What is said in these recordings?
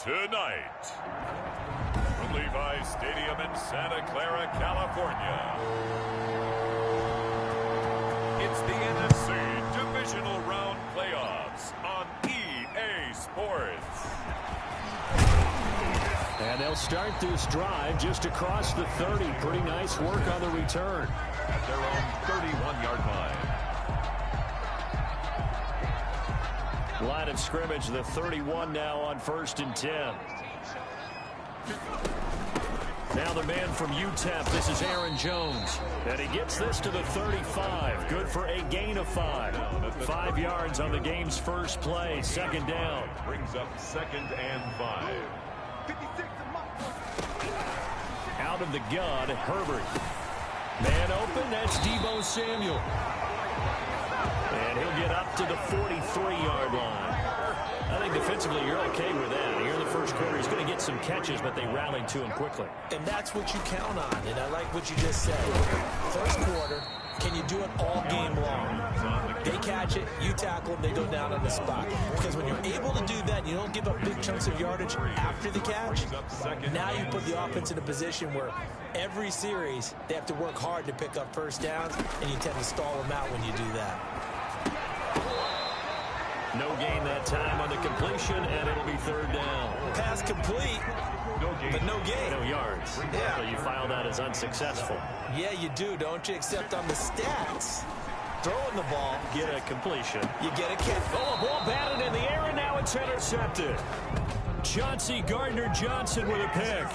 Tonight, from Levi's Stadium in Santa Clara, California, it's the NFC Divisional Round Playoffs on EA Sports. And they'll start this drive just across the 30. Pretty nice work on the return. At their own 31-yard line. Line of scrimmage, the 31 now on 1st and 10. Now the man from UTEP, this is Aaron Jones. And he gets this to the 35. Good for a gain of 5. 5 yards on the game's first play. Second down. Brings up 2nd and 5. Out of the gun, Herbert. Man open, that's Deebo Samuel. And he'll get up to the 43-yard line. I think defensively you're okay with that. Here in the first quarter, he's going to get some catches, but they rallied to him quickly. And that's what you count on, and I like what you just said. First quarter, can you do it all game long? They catch it, you tackle them, they go down on the spot. Because when you're able to do that, you don't give up big chunks of yardage after the catch. Now you put the offense in a position where every series they have to work hard to pick up first downs, and you tend to stall them out when you do that. No gain that time on the completion, and it'll be 3rd down. Pass complete, but no gain. No yards. Yeah. So you file that as unsuccessful. Yeah, you do, don't you? Except on the stats. Throwing the ball. Get a completion. You get a catch. Oh, a ball batted in the air, and now it's intercepted. Chauncey Gardner-Johnson with a pick.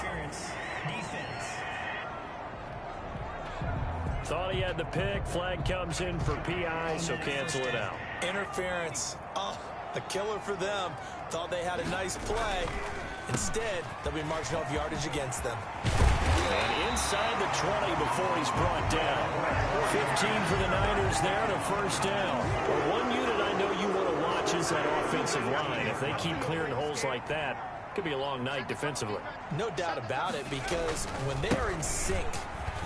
Thought he had the pick. Flag comes in for PI, so cancel it out. Interference. Oh, a killer for them. Thought they had a nice play. Instead, they'll be marching off yardage against them. And inside the 20 before he's brought down. 15 for the Niners there to 1st down. Well, one unit I know you want to watch is that offensive line. If they keep clearing holes like that, it could be a long night defensively. No doubt about it, because when they are in sync,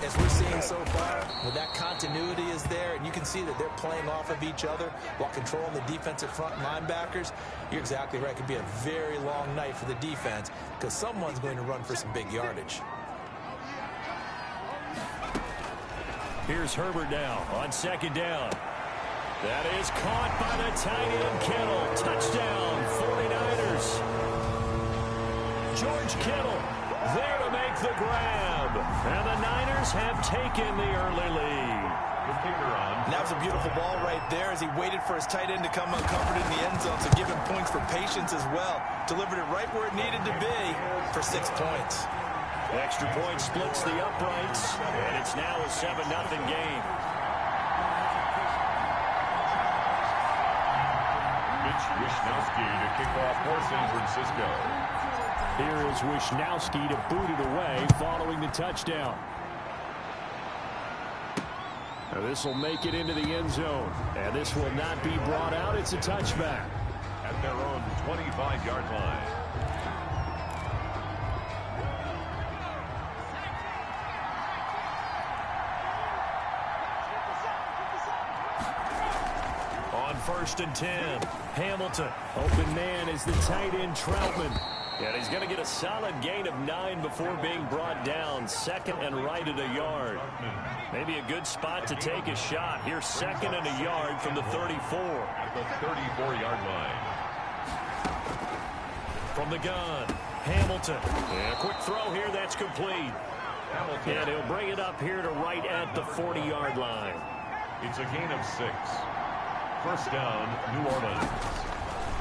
as we're seeing so far, when that continuity is there, and you can see that they're playing off of each other while controlling the defensive front linebackers, you're exactly right. It could be a very long night for the defense because someone's going to run for some big yardage. Here's Herbert now on 2nd down. That is caught by the tight end Kittle. Touchdown, 49ers. George Kittle there to make the grab. And the Niners have taken the early lead. The kicker on. And that was a beautiful ball right there as he waited for his tight end to come uncovered in the end zone, so give him points for patience as well. Delivered it right where it needed to be for 6 points. Extra point splits the uprights, and it's now a 7-0 game. Mitch Wishnowsky to kick off for San Francisco. Here is Wishnowsky to boot it away following the touchdown. Now this will make it into the end zone, and this will not be brought out. It's a touchback. At their own 25-yard line. On 1st and 10, Hamilton. Open man is the tight end Troutman. And he's going to get a solid gain of 9 before being brought down. 2nd and right at a yard. Maybe a good spot to take a shot. Here's 2nd and a yard from the 34. At the 34-yard line. From the gun, Hamilton. And a quick throw here, that's complete. Hamilton. And he'll bring it up here to right at the 40-yard line. It's a gain of 6. 1st down, New Orleans.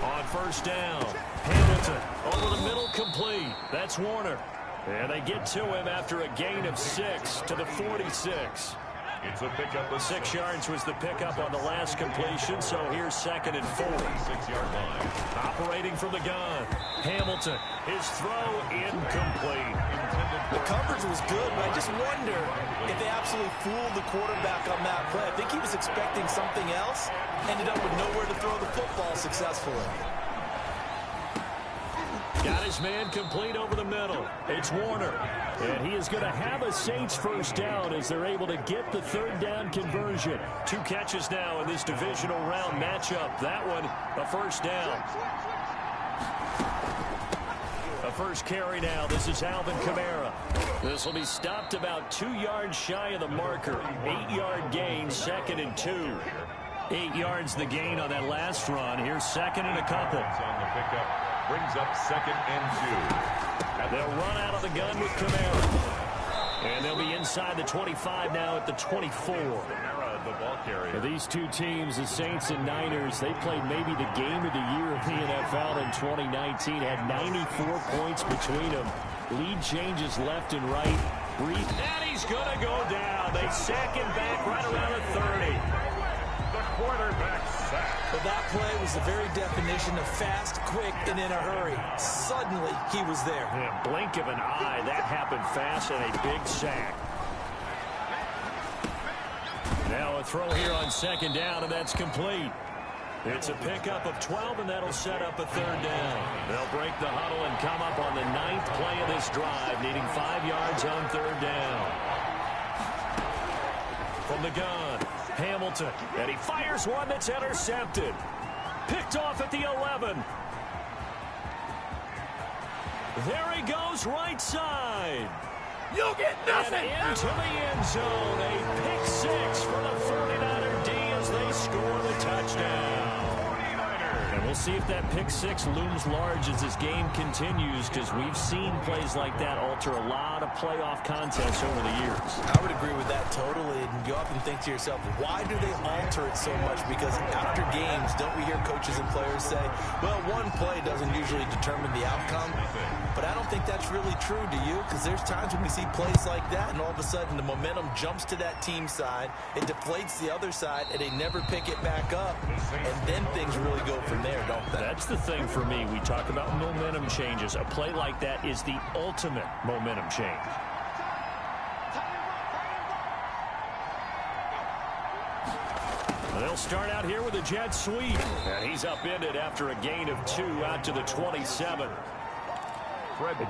On 1st down, Hamilton over the middle, complete. That's Warner. And they get to him after a gain of 6 to the 46. It's a pickup of 6 yards was the pickup on the last completion, so here's 2nd and 4. 6-yard line. Operating from the gun, Hamilton. His throw incomplete. The coverage was good, but I just wonder if they absolutely fooled the quarterback on that play. I think he was expecting something else, ended up with nowhere to throw the football successfully. Got his man complete over the middle. It's Warner. And he is going to have a Saints first down as they're able to get the 3rd down conversion. 2 catches now in this divisional round matchup. That one, a 1st down. The first carry now. This is Alvin Kamara. This will be stopped about 2 yards shy of the marker. 8-yard gain, 2nd and 2. 8 yards the gain on that last run. Here's 2nd and a couple. On the pickup, brings up 2nd and 2. They'll run out of the gun with Kamara. And they'll be inside the 25 now at the 24. The ball carrier. These two teams, the Saints and Niners, they played maybe the game of the year of the NFL in 2019. Had 94 points between them. Lead changes left and right. And he's going to go down. They sack him back right around the 30. The quarterback sack. But that play was the very definition of fast, quick, and in a hurry. Suddenly, he was there. Yeah, blink of an eye. That happened fast and a big sack. Now a throw here on 2nd down, and that's complete. It's a pickup of 12, and that'll set up a 3rd down. They'll break the huddle and come up on the 9th play of this drive, needing 5 yards on 3rd down. From the gun, Hamilton, and he fires one that's intercepted. Picked off at the 11. There he goes, right side. You'll get nothing. And into the end zone. A pick 6 for the 49er D as they score the touchdown. And we'll see if that pick 6 looms large as this game continues, because we've seen plays like that alter a lot of playoff contests over the years. I would agree with that totally. And you often think to yourself, why do they alter it so much? Because after games, don't we hear coaches and players say, well, one play doesn't usually determine the outcome. But I don't think that's really true, do you? Because there's times when we see plays like that, and all of a sudden the momentum jumps to that team side, it deflates the other side, and they never pick it back up. And then things really go from there, don't they? That's the thing for me. We talk about momentum changes. A play like that is the ultimate momentum change. They'll start out here with a jet sweep. And he's upended after a gain of 2 out to the 27.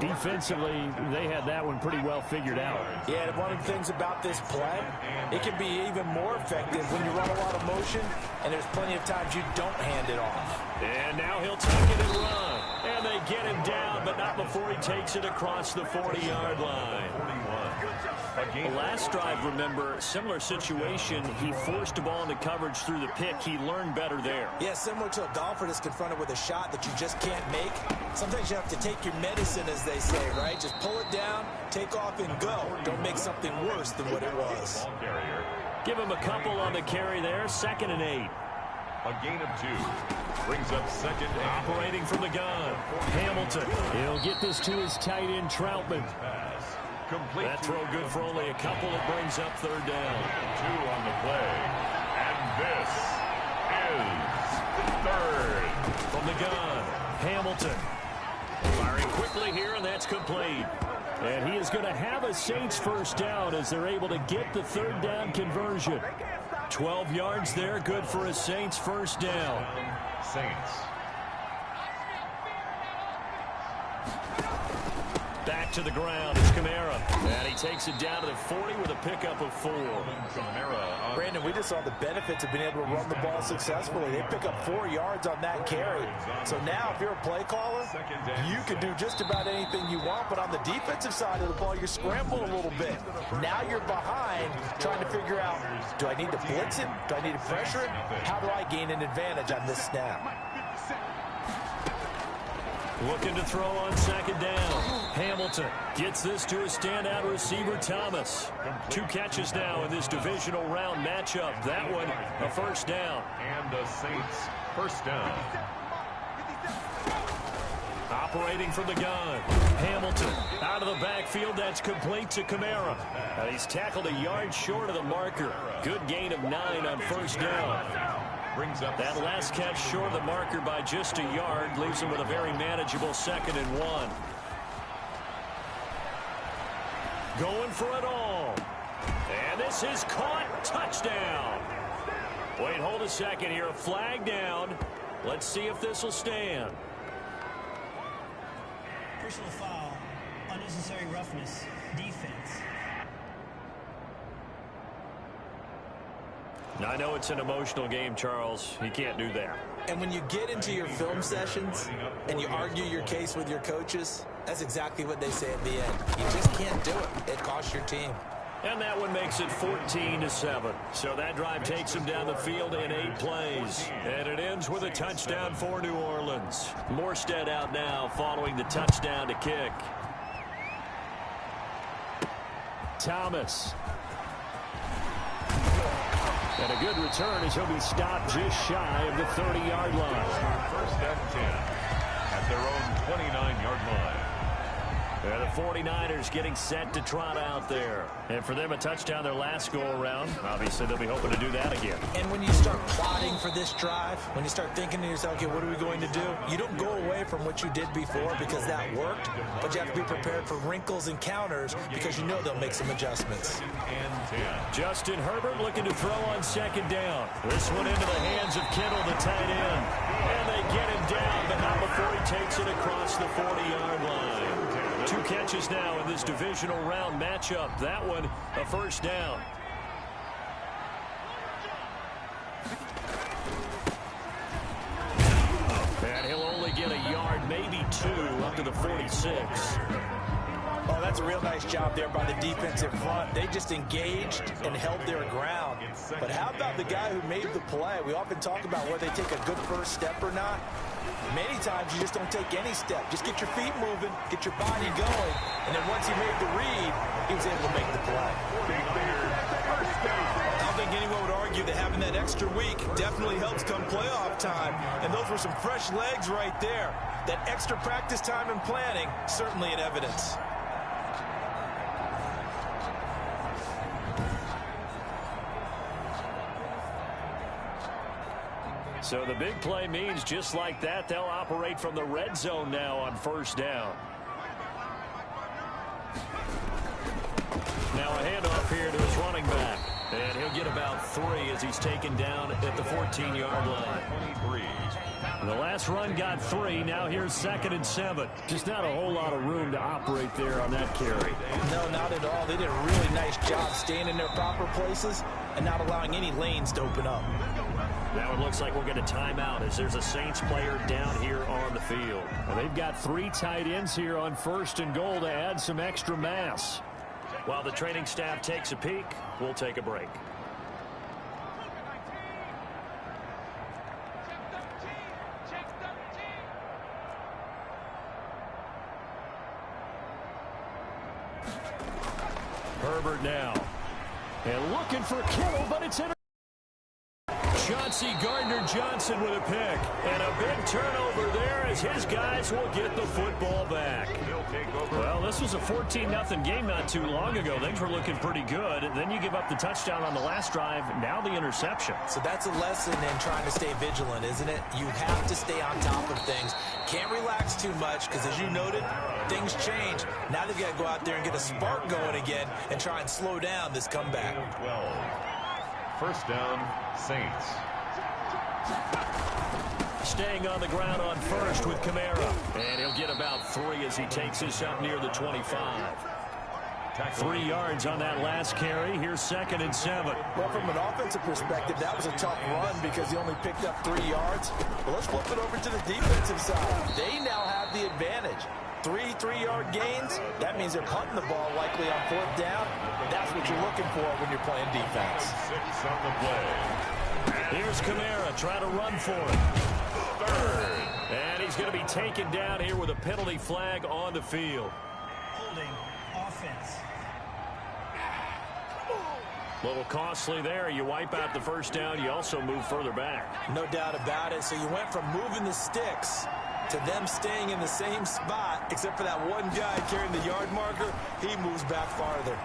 Defensively, they had that one pretty well figured out. Yeah, and one of the things about this play, it can be even more effective when you run a lot of motion, and there's plenty of times you don't hand it off. And now he'll take it and run. And they get him down, but not before he takes it across the 40-yard line. The last drive, remember, similar situation. He forced the ball into coverage through the pick. He learned better there. Yeah, similar to a golfer that's confronted with a shot that you just can't make. Sometimes you have to take your medicine, as they say, right? Just pull it down, take off, and go. Don't make something worse than what it was. Give him a couple on the carry there. 2nd and 8. A gain of 2. Brings up 2nd and operating from the gun. Hamilton. He'll get this to his tight end, Troutman. complete. That throw good for only a couple. It brings up 3rd down. 2 on the play. And this is 3rd. From the gun, Hamilton. Firing quickly here, and that's complete. And he is going to have a Saints 1st down as they're able to get the 3rd down conversion. 12 yards there, good for a Saints 1st down. Saints. Back to the ground, it's Kamara. And he takes it down to the 40 with a pickup of 4. Brandon, we just saw the benefits of being able to run the ball successfully. They pick up 4 yards on that carry. So now, if you're a play caller, you can do just about anything you want. But on the defensive side of the ball, you're scrambling a little bit. Now you're behind, trying to figure out, do I need to blitz him? Do I need to pressure him? How do I gain an advantage on this snap? Looking to throw on 2nd down. Hamilton gets this to a standout receiver, Thomas. 2 catches now in this divisional round matchup. That one, a 1st down. And the Saints 1st down. Operating from the gun. Hamilton out of the backfield. That's complete to Kamara. He's tackled a yard short of the marker. Good gain of 9 on 1st down. Brings up that last catch short of the marker by just a yard. Leaves him with a very manageable 2nd and 1. Going for it all. And this is caught. Touchdown. Wait, hold a second here. A flag down. Let's see if this will stand. Personal foul. Unnecessary roughness. Defense. I know it's an emotional game, Charles. You can't do that. And when you get into your film sessions and you argue your case with your coaches, that's exactly what they say at the end. You just can't do it. It costs your team. And that one makes it 14-7. So that drive takes them down the field in 8 plays. And it ends with a touchdown for New Orleans. Morstead out now following the touchdown to kick. Thomas. And a good return as he'll be stopped just shy of the 30-yard line. First and 10 at their own 29-yard line. And the 49ers getting set to trot out there. And for them, a touchdown their last go-around. Obviously, they'll be hoping to do that again. And when you start plotting for this drive, when you start thinking to yourself, okay, what are we going to do? You don't go away from what you did before because that worked, but you have to be prepared for wrinkles and counters because you know they'll make some adjustments. Justin Herbert looking to throw on second down. This one into the hands of Kittle, the tight end. And they get him down, but not before he takes it across the 40-yard line. 2 catches now in this divisional round matchup. That one, a first down. And he'll only get a yard, maybe 2, up to the 46. Oh, that's a real nice job there by the defensive front. They just engaged and held their ground. But how about the guy who made the play? We often talk about whether they take a good first step or not. Many times you just don't take any step. Just get your feet moving, get your body going, and then once he made the read, he was able to make the play. I don't think anyone would argue that having that extra week definitely helps come playoff time. And those were some fresh legs right there. That extra practice time and planning, certainly in evidence. So the big play means just like that, they'll operate from the red zone now on first down. Now a handoff here to his running back. And he'll get about 3 as he's taken down at the 14-yard line. 23. The last run got 3. Now here's 2nd and 7. Just not a whole lot of room to operate there on that carry. No, not at all. They did a really nice job staying in their proper places and not allowing any lanes to open up. Now it looks like we'll get a timeout as there's a Saints player down here on the field. Well, they've got 3 tight ends here on 1st and goal to add some extra mass. While the training staff takes a peek, we'll take a break. Herbert now. And looking for Kittle, but it's in. Chauncey Gardner-Johnson with a pick. And a big turnover there as his guys will get the football back. Well, this was a 14-0 game not too long ago. Things were looking pretty good. And then you give up the touchdown on the last drive. Now the interception. So that's a lesson in trying to stay vigilant, isn't it? You have to stay on top of things. Can't relax too much because, as you noted, things change. Now they've got to go out there and get a spark going again and try and slow down this comeback. 12. First down, Saints. Staying on the ground on first with Kamara. And he'll get about 3 as he takes this up near the 25. 3 yards on that last carry. Here's 2nd and 7. Well, from an offensive perspective, that was a tough run because he only picked up 3 yards. But let's flip it over to the defensive side. They now have the advantage. 3 3-yard gains. That means they're punting the ball likely on 4th down. That's what you're looking for when you're playing defense. 6 on the play. Here's Kamara trying to run for it. 3rd. And he's going to be taken down here with a penalty flag on the field. Holding offense. A little costly there. You wipe out the first down. You also move further back. No doubt about it. So you went from moving the sticks to them staying in the same spot, except for that one guy carrying the yard marker. He moves back farther.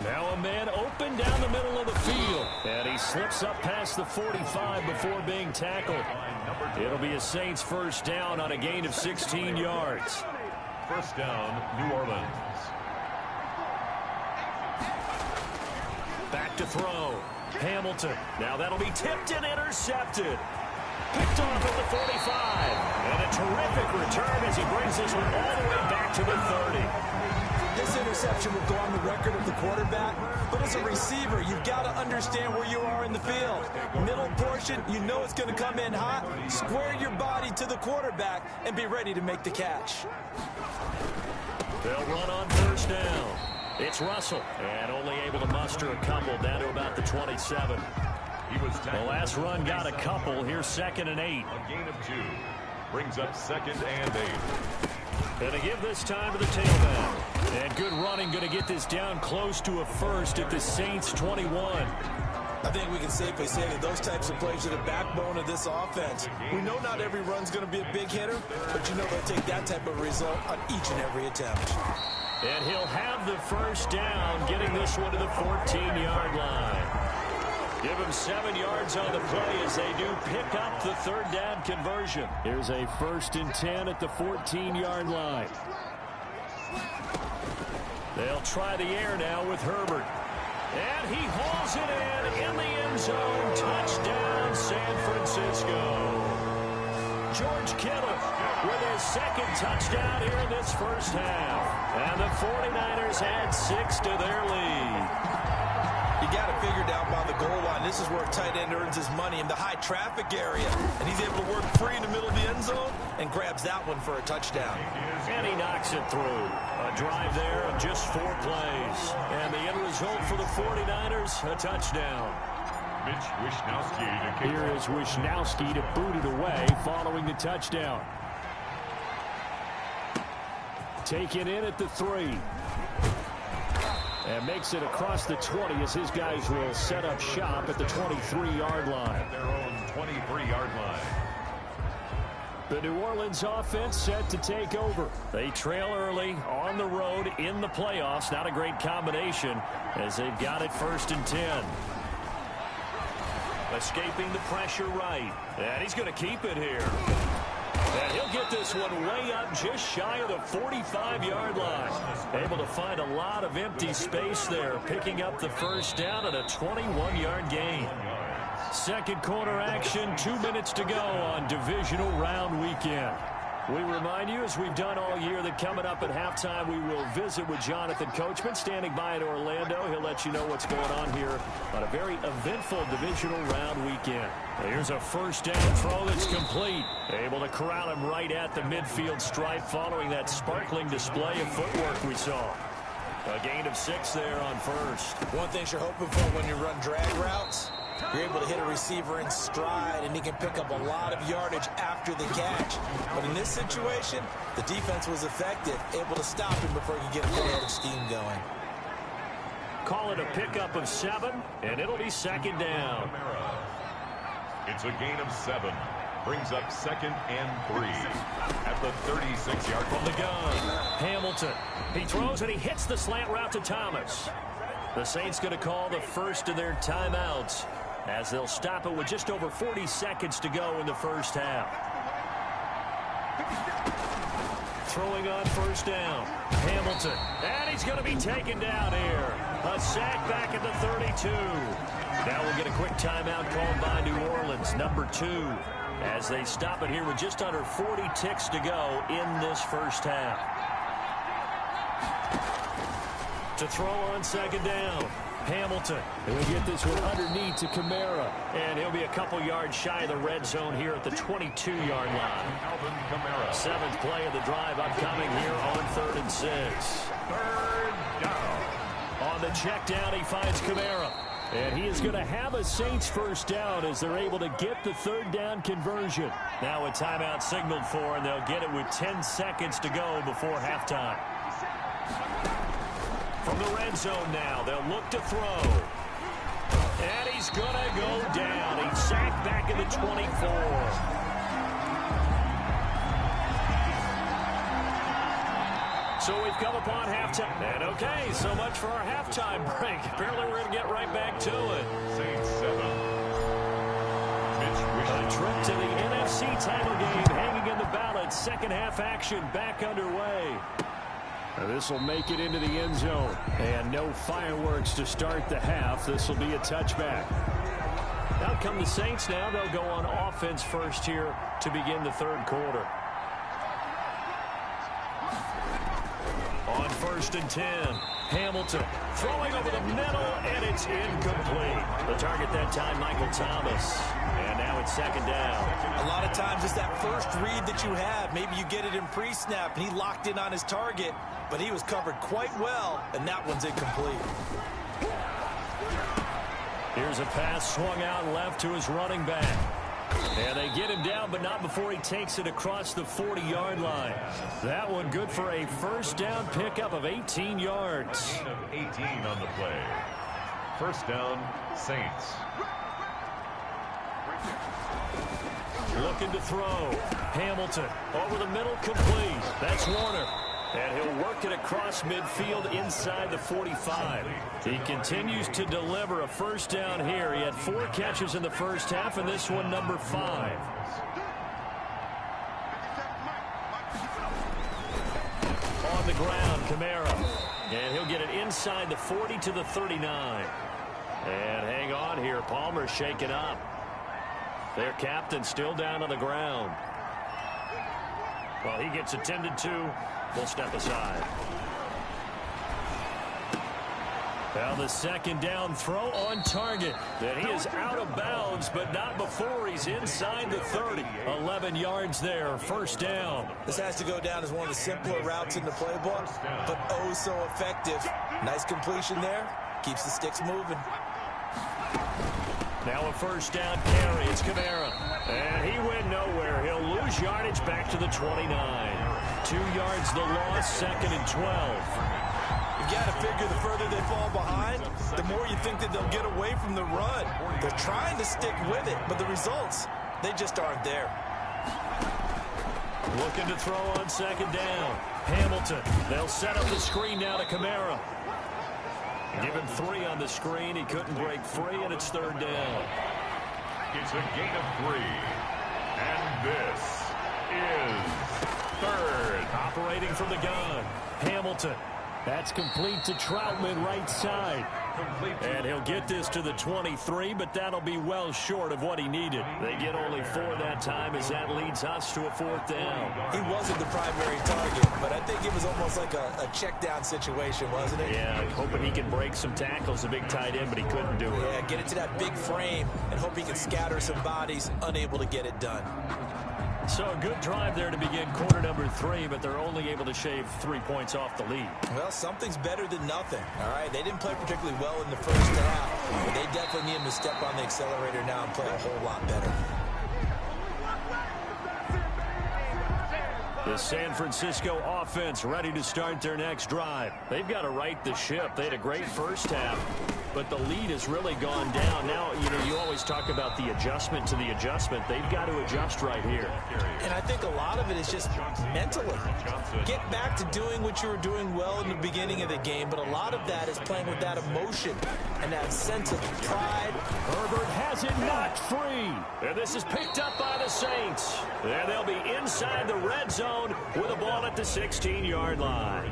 Now a man open down the middle of the field. And he slips up past the 45 before being tackled. It'll be a Saints first down on a gain of 16 yards. First down, New Orleans. Back to throw. Hamilton. Now that'll be tipped and intercepted. Picked off at the 45. And a terrific return as he brings this one all the way back to the 30. This interception will go on the record of the quarterback, but as a receiver, you've got to understand where you are in the field. Middle portion, you know it's going to come in hot. Square your body to the quarterback and be ready to make the catch. They'll run on first down. It's Russell, and only able to muster a couple down to about the 27. The last run got a couple. Here's 2nd and 8. A gain of 2. Brings up 2nd and 8. And to give this time to the tailback. And good running, going to get this down close to a first at the Saints 21. I think we can safely say that those types of plays are the backbone of this offense. We know not every run's going to be a big hitter, but you know they'll take that type of result on each and every attempt. And he'll have the first down, getting this one to the 14-yard line. Give him 7 yards on the play as they do pick up the 3rd down conversion. Here's a 1st and 10 at the 14-yard line. They'll try the air now with Herbert. And he hauls it in the end zone. Touchdown, San Francisco. George Kittle with his 2nd touchdown here in this first half. And the 49ers add 6 to their lead. You got to figure down by the goal line. This is where a tight end earns his money in the high traffic area. And he's able to work free in the middle of the end zone and grabs that one for a touchdown. And he knocks it through. A drive there of just 4 plays. And the end result for the 49ers, a touchdown. Mitch Wishnowsky to kick. Here is Wishnowsky to boot it away following the touchdown. Taken in at the 3. And makes it across the 20 as his guys will set up shop at the 23-yard line. At their own 23-yard line. The New Orleans offense set to take over. They trail early on the road in the playoffs. Not a great combination as they've got it 1st and 10. Escaping the pressure right. And he's going to keep it here. And he'll get this one way up just shy of the 45-yard line. Able to find a lot of empty space there, picking up the first down at a 21-yard gain. 2nd quarter action, 2 minutes to go on divisional round weekend. We remind you, as we've done all year, that coming up at halftime, we will visit with Jonathan Coachman, standing by in Orlando. He'll let you know what's going on here on a very eventful divisional round weekend. Here's a first down throw that's complete. Able to corral him right at the midfield stripe following that sparkling display of footwork we saw. A gain of 6 there on first. One thing you're hoping for when you run drag routes, you're able to hit a receiver in stride, and he can pick up a lot of yardage after the catch. But in this situation, the defense was effective, able to stop him before he could get a full-headed steam going. Call it a pickup of 7, and it'll be 2nd down. It's a gain of 7. Brings up 2nd and 3 at the 36-yard from the gun. Hamilton. He throws and he hits the slant route to Thomas. The Saints going to call the first of their timeouts as they'll stop it with just over 40 seconds to go in the first half. Throwing on first down. Hamilton. And he's going to be taken down here. A sack back at the 32. Now we'll get a quick timeout called by New Orleans, number 2, as they stop it here with just under 40 ticks to go in this first half. To throw on 2nd down. Hamilton. And we get this one underneath to Kamara. And he'll be a couple yards shy of the red zone here at the 22-yard line. 7th play of the drive upcoming here on 3rd and 6. 3rd down. On the check down, he finds Kamara. And he is going to have a Saints first down as they're able to get the 3rd down conversion. Now a timeout signaled for, and they'll get it with 10 seconds to go before halftime. From the red zone now, they'll look to throw. And he's going to go down. He's sacked back at the 24. So we've come upon halftime. And okay, so much for our halftime break. Apparently we're going to get right back to it. Saints 7. A trip to the NFC title game hanging in the balance. Second half action back underway. This will make it into the end zone. And no fireworks to start the half. This will be a touchback. Out come the Saints now. They'll go on offense first here to begin the 3rd quarter. On 1st and 10, Hamilton throwing over the middle, and it's incomplete. The target that time, Michael Thomas. And now it's 2nd down. A lot of times it's that first read that you have. Maybe you get it in pre-snap, and he locked in on his target, but he was covered quite well, and that one's incomplete. Here's a pass swung out left to his running back. And they get him down, but not before he takes it across the 40-yard line. That one good for a 1st down pickup of 18 yards. Gain of 18 on the play. 1st down, Saints. Looking to throw. Hamilton over the middle, complete. That's Warner. And he'll work it across midfield inside the 45. He continues to deliver a 1st down here. He had 4 catches in the 1st half, and this one number 5. On the ground, Kamara. And he'll get it inside the 40 to the 39. And hang on here. Palmer's shaken up. Their captain still down on the ground. Well, he gets attended to. We'll step aside. Now the 2nd down throw on target. That he is out of bounds, but not before he's inside the 30. 11 yards there, 1st down. This has to go down as one of the simpler routes in the playbook, but oh so effective. Nice completion there. Keeps the sticks moving. Now a 1st down carry. It's Kamara. And he went nowhere. He'll lose yardage back to the 29. 2 yards the loss, 2nd and 12. You got to figure the further they fall behind, the more you think that they'll get away from the run. They're trying to stick with it, but the results, they just aren't there. Looking to throw on 2nd down. Hamilton. They'll set up the screen now to Kamara. Given 3 on the screen. He couldn't break free, and it's 3rd down. It's a gain of 3. And this is 3rd. Operating from the gun. Hamilton. That's complete to Troutman, right side. And he'll get this to the 23, but that'll be well short of what he needed. They get only 4 that time as that leads us to a 4th down. He wasn't the primary target, but I think it was almost like a check down situation, wasn't it? Yeah, hoping he can break some tackles, a big tight end, but he couldn't do it. Yeah, get it to that big frame and hope he can scatter some bodies, unable to get it done. So a good drive there to begin quarter number 3, but they're only able to shave 3 points off the lead. Well, something's better than nothing. All right, they didn't play particularly well in the 1st half, but they definitely need him to step on the accelerator now and play a whole lot better. The San Francisco offense ready to start their next drive. They've got to right the ship. They had a great 1st half, but the lead has really gone down. Now, you always talk about the adjustment to the adjustment. They've got to adjust right here. And I think a lot of it is just mentally. Get back to doing what you were doing well in the beginning of the game, but a lot of that is playing with that emotion and that sense of pride. Herbert has it knocked free. And this is picked up by the Saints. And they'll be inside the red zone with a ball at the 16-yard line.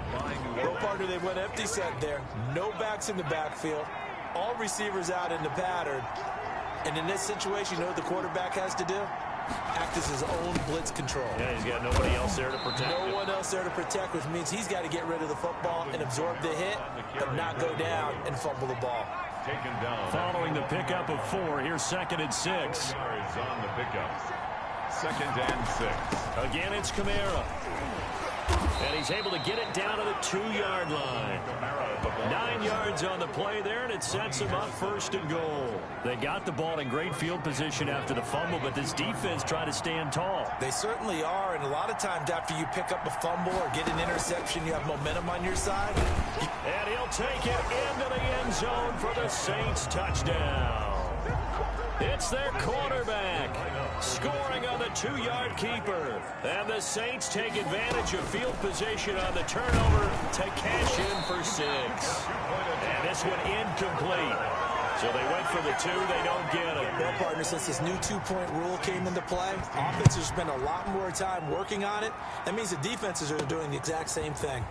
Well, partner, they went empty set there. No backs in the backfield. All receivers out in the pattern. And in this situation, you know what the quarterback has to do? Act as his own blitz control. Yeah, he's got nobody else there to protect. No one else there to protect, which means he's got to get rid of the football and absorb the hit, but not go down and fumble the ball. Taken down. Following the pickup of 4, here's 2nd and 6. Yards on the pickup. 2nd and 6. Again, it's Kamara. And he's able to get it down to the 2-yard line. 9 yards on the play there, and it sets him up 1st and goal. They got the ball in great field position after the fumble, but this defense tried to stand tall. They certainly are, and a lot of times after you pick up a fumble or get an interception, you have momentum on your side. And he'll take it into the end zone for the Saints touchdown. It's their quarterback scoring on the 2-yard keeper. And the Saints take advantage of field position on the turnover to cash in for 6. And this one incomplete. So they went for the 2. They don't get it. Well, partner, since this new 2-point rule came into play, offenses spend a lot more time working on it. That means the defenses are doing the exact same thing.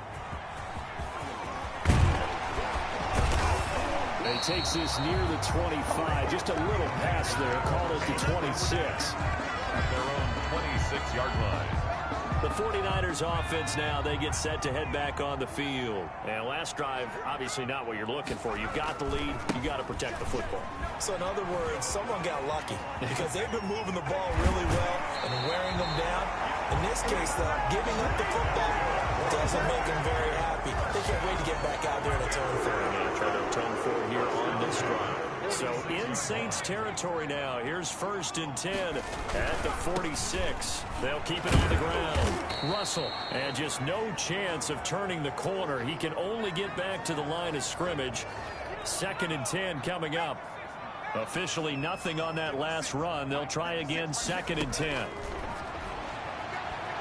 He takes this near the 25. Just a little pass there. Call it the 26. At their own 26-yard line. The 49ers offense now, they get set to head back on the field. And last drive, obviously not what you're looking for. You've got the lead. You got to protect the football. So in other words, someone got lucky because they've been moving the ball really well and wearing them down. In this case, though, giving up the football doesn't make them very happy. They can't wait to get back out there and atone for it. Yeah, try to atone for it here on this drive. So in Saints territory now. Here's 1st and 10 at the 46. They'll keep it on the ground. Russell, and just no chance of turning the corner. He can only get back to the line of scrimmage. 2nd and 10 coming up. Officially nothing on that last run. They'll try again 2nd and 10.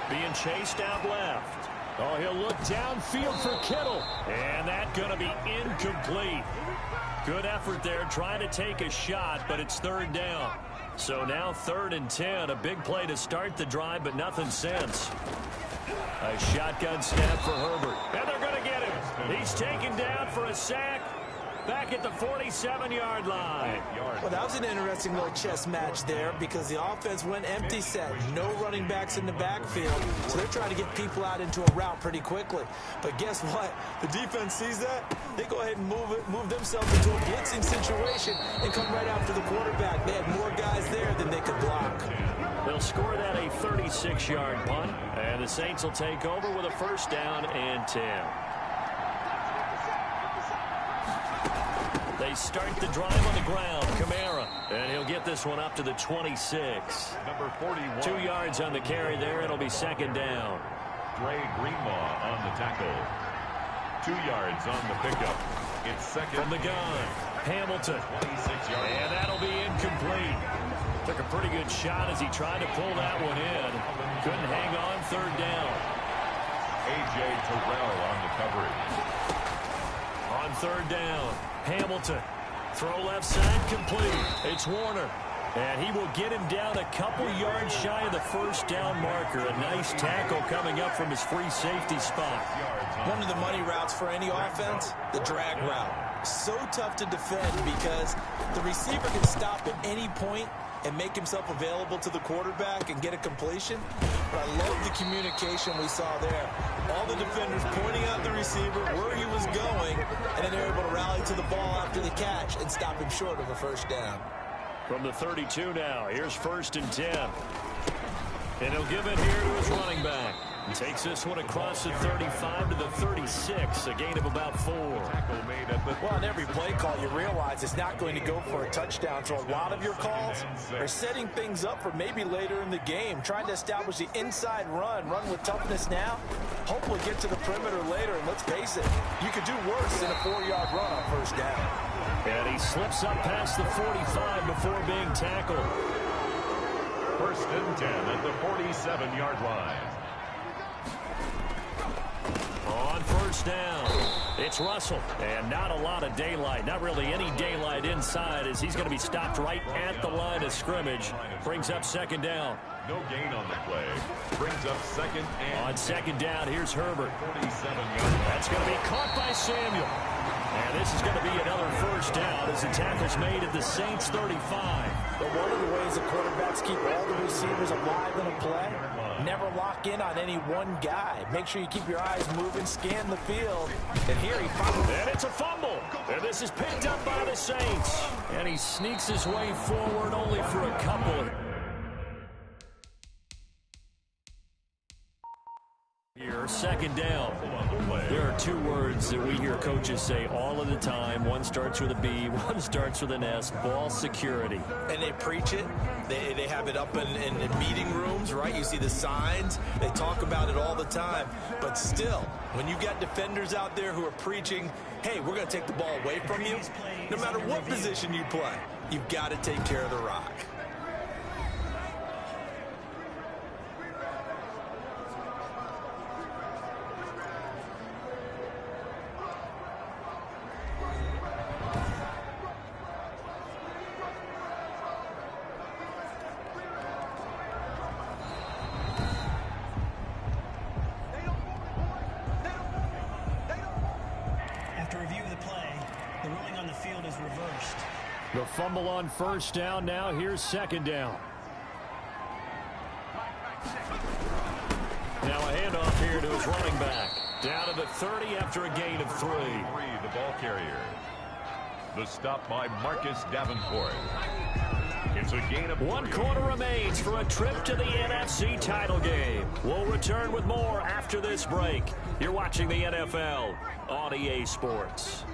Being chased out left. Oh, he'll look downfield for Kittle. And that's going to be incomplete. Good effort there trying to take a shot, but it's 3rd down. So now 3rd and 10. A big play to start the drive, but nothing since. A shotgun snap for Herbert. And they're going to get him. He's taken down for a sack. Back at the 47-yard line. Well, that was an interesting little chess match there because the offense went empty set. No running backs in the backfield, so they're trying to get people out into a route pretty quickly. But guess what? The defense sees that. They go ahead and move themselves into a blitzing situation and come right after the quarterback. They had more guys there than they could block. They'll score that a 36-yard punt, and the Saints will take over with a 1st down and 10. They start the drive on the ground. Kamara. And he'll get this one up to the 26. Number 41. 2 yards on the carry there. It'll be 2nd down. Dre Greenlaw on the tackle. 2 yards on the pickup. It's 2nd. From the gun. Hamilton. 26 yards. And that'll be incomplete. Took a pretty good shot as he tried to pull that one in. Couldn't hang on 3rd down. A.J. Terrell on the coverage. On 3rd down. Hamilton. Throw left side complete. It's Warner. And he will get him down a couple yards shy of the 1st down marker. A nice tackle coming up from his free safety spot. One of the money routes for any offense, the drag route. So tough to defend because the receiver can stop at any point and make himself available to the quarterback and get a completion. But I love the communication we saw there. All the defenders pointing out the receiver, where he was going, and then they're able to rally to the ball after the catch and stop him short of a 1st down. From the 32 now, here's 1st and 10. And he'll give it here to his running back. He takes this one across the 35 to the 36, a gain of about 4. Well, on every play call, you realize it's not going to go for a touchdown. So a lot of your calls are setting things up for maybe later in the game, trying to establish the inside run with toughness now, hopefully get to the perimeter later. And let's face it, you could do worse than a 4-yard run on 1st down. And he slips up past the 45 before being tackled. 1st and 10 at the 47-yard line. On 1st down, it's Russell. And not a lot of daylight, not really any daylight inside as he's going to be stopped right at the line of scrimmage. Brings up 2nd down. No gain on the play. Brings up 2nd and... On 2nd down, here's Herbert. 47 yards. That's going to be caught by Samuel. And this is going to be another 1st down as the tackle's made at the Saints 35. But one of the ways the quarterbacks keep all the receivers alive in a play, never lock in on any one guy. Make sure you keep your eyes moving, scan the field. And here he fumbles. And it's a fumble. And this is picked up by the Saints. And he sneaks his way forward only for a couple. Here, 2nd down. There are 2 words that we hear coaches say all of the time. One starts with a B, one starts with an S. Ball security. And they preach it. They have it up in meeting rooms, right? You see the signs. They talk about it all the time. But still, when you've got defenders out there who are preaching, hey, we're going to take the ball away from you, no matter what position you play, you've got to take care of the rock. The fumble on 1st down. Now here's 2nd down. Now a handoff here to his running back. Down to the 30 after a gain of 3. The ball carrier. The stop by Marcus Davenport. It's a gain of 1 quarter remains for a trip to the NFC title game. We'll return with more after this break. You're watching the NFL on EA Sports.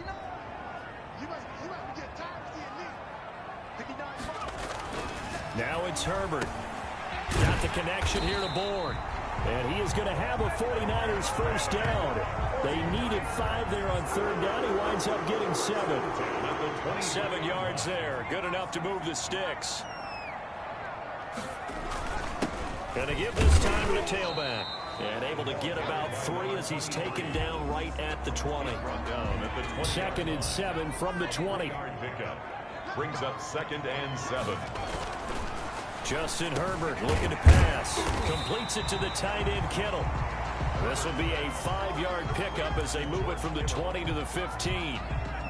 Now it's Herbert. Got the connection here to Bourne. And he is going to have a 49ers first down. They needed 5 there on 3rd down. He winds up getting 7. 7 yards there. Good enough to move the sticks. Going to give this time to the tailback. And able to get about 3 as he's taken down right at the 20. 2nd and 7 from the 20. Brings up 2nd and 7. Justin Herbert looking to pass. Completes it to the tight end, Kittle. This will be a 5-yard pickup as they move it from the 20 to the 15.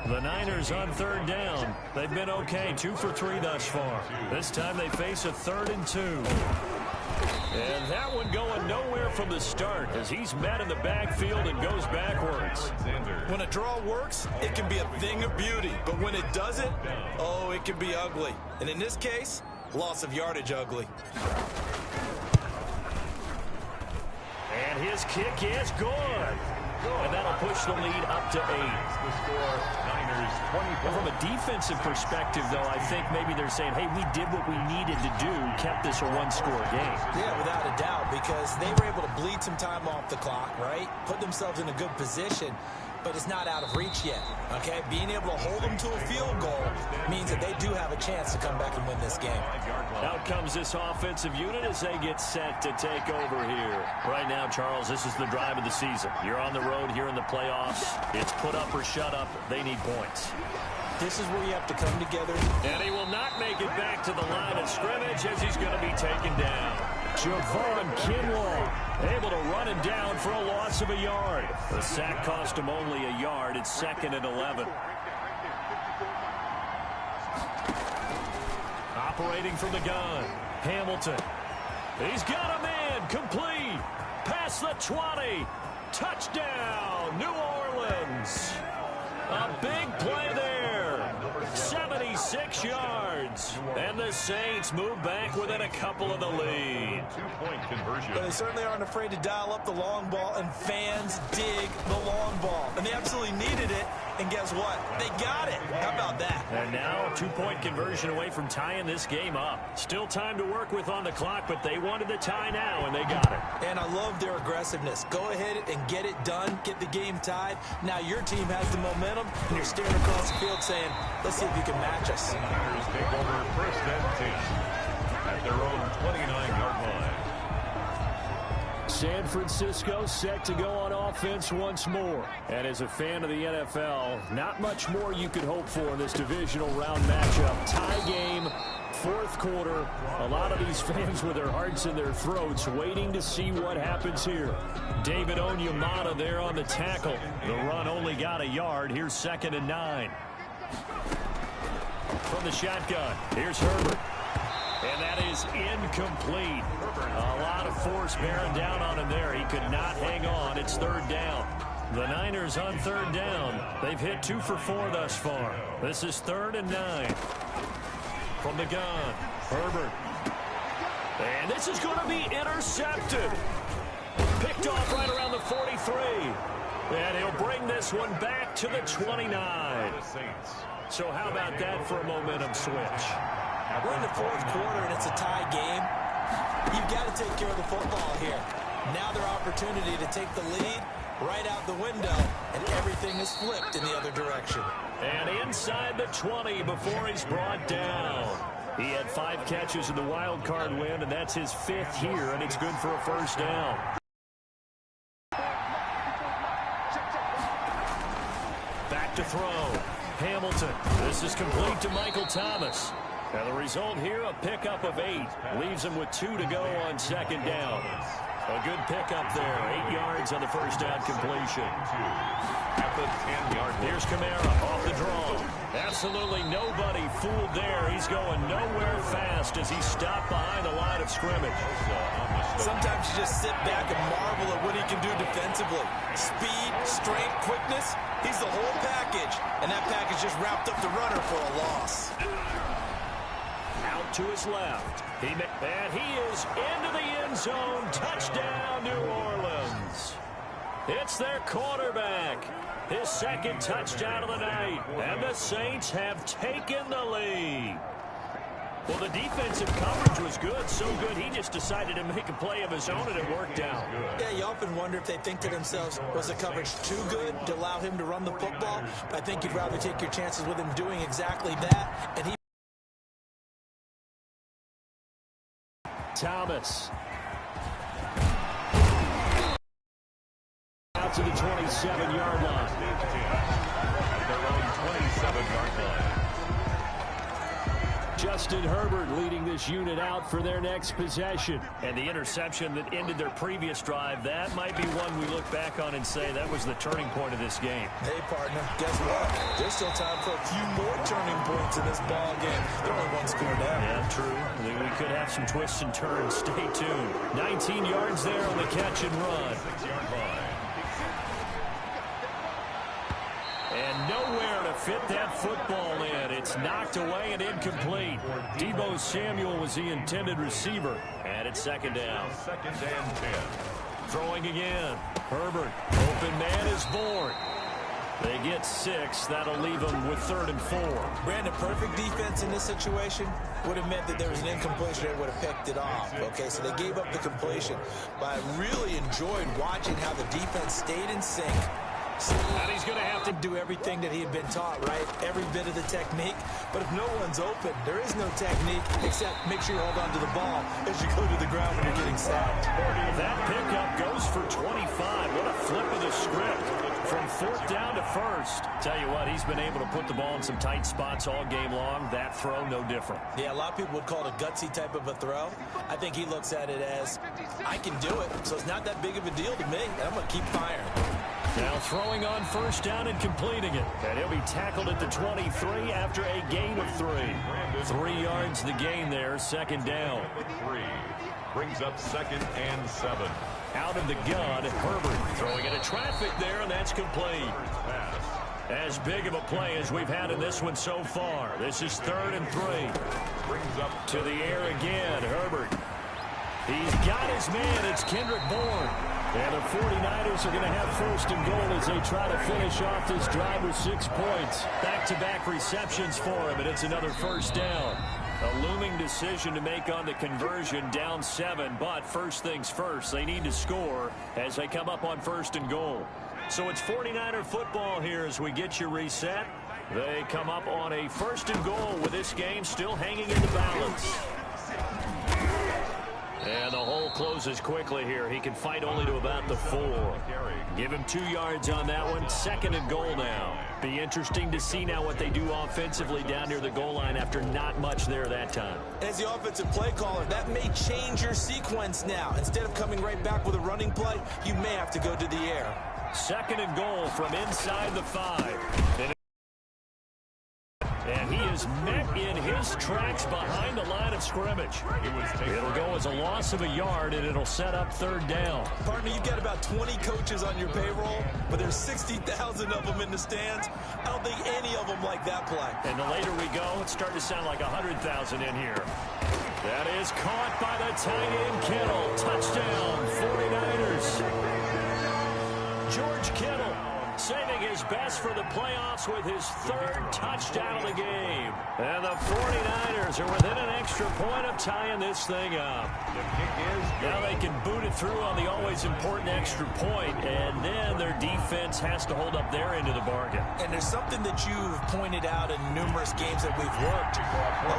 The Niners on 3rd down. They've been okay, 2 for 3 thus far. This time they face a 3rd and 2. And that one going nowhere from the start as he's met in the backfield and goes backwards. When a draw works, it can be a thing of beauty. But when it doesn't, oh, it can be ugly. And in this case, loss of yardage ugly. And his kick is good. And that'll push the lead up to 8. The score, Niners 24. From a defensive perspective, though, I think maybe they're saying, hey, we did what we needed to do, kept this a 1-score game. Yeah, without a doubt, because they were able to bleed some time off the clock, right? Put themselves in a good position, but it's not out of reach yet, okay? Being able to hold them to a field goal means that they do have a chance to come back and win this game. Out comes this offensive unit as they get set to take over here. Right now, Charles, this is the drive of the season. You're on the road here in the playoffs. It's put up or shut up. They need points. This is where you have to come together. And he will not make it back to the line of scrimmage as he's going to be taken down. Javon Kinlaw able to run him down for a loss of a yard. The sack cost him only a yard. It's 2nd and 11. Operating from the gun, Hamilton. He's got a man, complete. Past the 20. Touchdown, New Orleans. A big play there. 76 yards. And the Saints move back within a couple of the lead. 2-point conversion. But they certainly aren't afraid to dial up the long ball, and fans dig the long ball. And they absolutely needed it, and guess what? They got it. How about that? And now a 2-point conversion away from tying this game up. Still time to work with on the clock, but they wanted the tie now, and they got it. And I love their aggressiveness. Go ahead and get it done. Get the game tied. Now your team has the momentum, and you're staring across the field saying, let's see if you can match us. Niners take over 1st and 10 at their own 29-yard line. San Francisco set to go on offense once more. And as a fan of the NFL, not much more you could hope for in this divisional round matchup. Tie game, 4th quarter. A lot of these fans with their hearts in their throats waiting to see what happens here. David Onyemata there on the tackle. The run only got a yard. Here's 2nd and 9. From the shotgun, here's Herbert. And that is incomplete. A lot of force bearing down on him there. He could not hang on. It's 3rd down. The Niners on 3rd down. They've hit 2 for 4 thus far. This is 3rd and 9. From the gun, Herbert. And this is going to be intercepted. Picked off right around the 43. And he'll bring this one back to the 29. So how about that for a momentum switch? We're in the 4th quarter, and it's a tie game. You've got to take care of the football here. Now their opportunity to take the lead right out the window, and everything is flipped in the other direction. And inside the 20 before he's brought down. He had 5 catches in the wild card win, and that's his 5th here, and it's good for a first down. Back to throw. Hamilton. This is complete to Michael Thomas. And the result here, a pickup of 8. Leaves him with 2 to go on 2nd down. A good pickup there. 8 yards on the first down completion. At the 10-yard line. Here's Kamara off the draw. Absolutely nobody fooled there. He's going nowhere fast as he stopped behind the line of scrimmage. Sometimes you just sit back and marvel at what he can do defensively. Speed, strength, quickness. He's the whole package. And that package just wrapped up the runner for a loss. Out to his left. And he is into the end zone. Touchdown, New Orleans. It's their quarterback. His second touchdown of the night. And the Saints have taken the lead. Well, the defensive coverage was good. So good, he just decided to make a play of his own, and it worked out. Yeah, you often wonder if they think to themselves, was the coverage too good to allow him to run the football? I think you'd rather take your chances with him doing exactly that. And he Thomas. Out to the 27-yard line. At their own 27-yard line. Justin Herbert leading this unit out for their next possession. And the interception that ended their previous drive, that might be one we look back on and say that was the turning point of this game. Hey, partner, guess what? There's still time for a few more turning points in this ball game. They're only one score down. Yeah, true. We could have some twists and turns. Stay tuned. 19 yards there on the catch and run. 6-yard line. And nowhere to fit that football in. It's knocked away and incomplete. Deebo Samuel was the intended receiver. And it's second down. Second and 10. Throwing again. Herbert. Open man is born. They get 6. That'll leave them with 3rd and 4. Brandon, perfect defense in this situation would have meant that there was an incompletion. They would have picked it off. Okay, so they gave up the completion. But I really enjoyed watching how the defense stayed in sync. And he's going to have to do everything that he had been taught, right? Every bit of the technique. But if no one's open, there is no technique except make sure you hold on to the ball as you go to the ground when you're getting sacked. That pickup goes for 25. What a flip of the script. From 4th down to 1st. Tell you what, he's been able to put the ball in some tight spots all game long. That throw, no different. Yeah, a lot of people would call it a gutsy type of a throw. I think he looks at it as, I can do it, so it's not that big of a deal to me, and I'm going to keep firing. Now throwing on 1st down and completing it. And he'll be tackled at the 23 after a gain of 3. 3 yards the gain there, 2nd down. 3. Brings up 2nd and 7. Out of the gun, Herbert throwing into traffic there, and that's complete. As big of a play as we've had in this one so far. This is 3rd and 3. Brings up to the air again, Herbert. He's got his man. It's Kendrick Bourne. And the 49ers are going to have 1st and goal as they try to finish off this drive with 6 points. Back-to-back receptions for him, and it's another 1st down. A looming decision to make on the conversion, down 7, but first things first, they need to score as they come up on 1st and goal. So it's 49er football here as we get you reset. They come up on a 1st and goal with this game still hanging in the balance. And the hole closes quickly here. He can fight only to about the 4. Give him 2 yards on that one. 2nd and goal now. Be interesting to see now what they do offensively down near the goal line after not much there that time. As the offensive play caller, that may change your sequence now. Instead of coming right back with a running play, you may have to go to the air. 2nd and goal from inside the 5. And he is met in his tracks behind the line of scrimmage. It'll go as a loss of a yard, and it'll set up 3rd down. Partner, you've got about 20 coaches on your payroll, but there's 60,000 of them in the stands. I don't think any of them like that play. And the later we go, it's starting to sound like 100,000 in here. That is caught by the tight end, Kittle. Touchdown, 49ers. George Kittle saving his best for the playoffs with his 3rd touchdown of the game. And the 49ers are within an extra point of tying this thing up. The kick is good. Now they can boot it through on the always important extra point, and then their defense has to hold up their end of the bargain. And there's something that you've pointed out in numerous games that we've worked.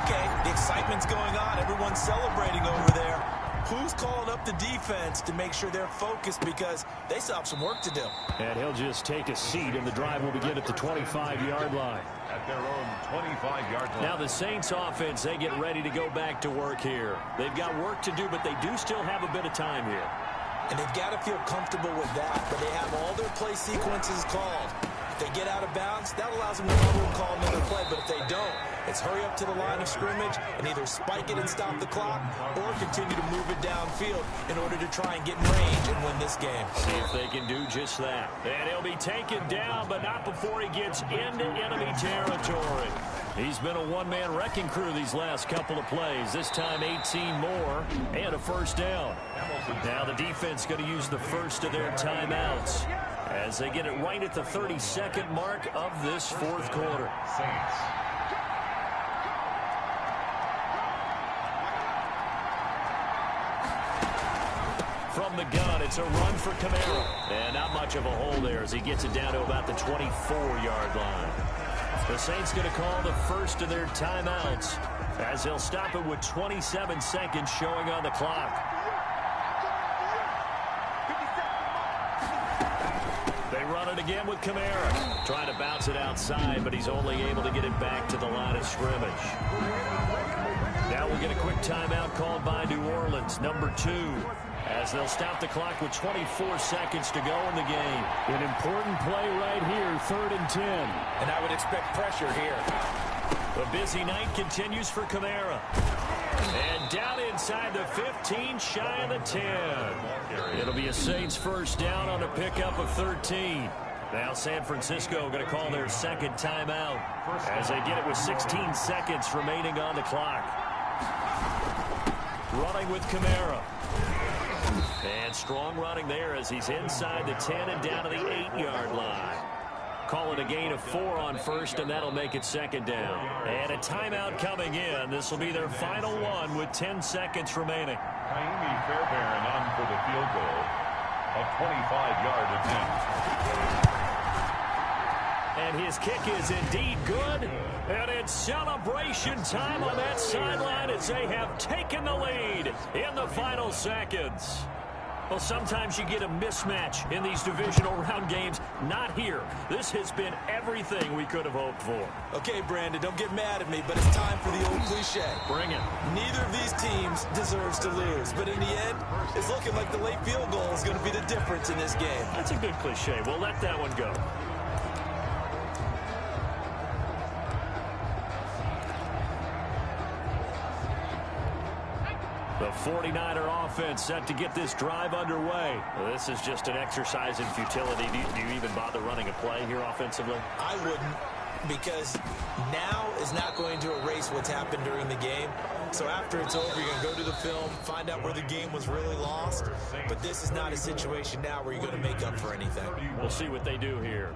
Okay, the excitement's going on. Everyone's celebrating over there. Who's calling up the defense to make sure they're focused because they still have some work to do? And he'll just take a seat, and the drive will begin at the 25-yard line. At their own 25-yard line. Now the Saints offense, they get ready to go back to work here. They've got work to do, but they do still have a bit of time here. And they've got to feel comfortable with that, but they have all their play sequences called. If they get out of bounds, that allows them to call another play, but if they don't, it's hurry up to the line of scrimmage and either spike it and stop the clock or continue to move it downfield in order to try and get in range and win this game. See if they can do just that. And he'll be taken down, but not before he gets into enemy territory. He's been a one-man wrecking crew these last couple of plays. This time 18 more and a first down. Now the defense going to use the first of their timeouts as they get it right at the 32nd mark of this fourth quarter. From the gun, it's a run for Kamara. And not much of a hole there as he gets it down to about the 24-yard line. The Saints going to call the first of their timeouts as they'll stop it with 27 seconds showing on the clock. They run it again with Kamara. Trying to bounce it outside, but he's only able to get it back to the line of scrimmage. Now we'll get a quick timeout called by New Orleans, number 2. As they'll stop the clock with 24 seconds to go in the game. An important play right here, 3rd and 10. And I would expect pressure here. The busy night continues for Kamara. And down inside the 15, shy of the 10. It'll be a Saints first down on a pickup of 13. Now San Francisco going to call their second timeout as they get it with 16 seconds remaining on the clock. Running with Kamara. And strong running there as he's inside the 10 and down to the 8-yard line. Call it a gain of 4 on first, and that'll make it second down. And a timeout coming in. This will be their final one with 10 seconds remaining. Kaimi Fairbairn on for the field goal. A 25-yard attempt. And his kick is indeed good. And it's celebration time on that sideline as they have taken the lead in the final seconds. Well, sometimes you get a mismatch in these divisional round games. Not here. This has been everything we could have hoped for. Okay, Brandon, don't get mad at me, but it's time for the old cliche. Bring it. Neither of these teams deserves to lose, but in the end, it's looking like the late field goal is going to be the difference in this game. That's a good cliche. We'll let that one go. The 49er offense set to get this drive underway. Well, this is just an exercise in futility. Do you even bother running a play here offensively? I wouldn't, because now is not going to erase what's happened during the game. So after it's over, you're going to go to the film, find out where the game was really lost. But this is not a situation now where you're going to make up for anything. We'll see what they do here.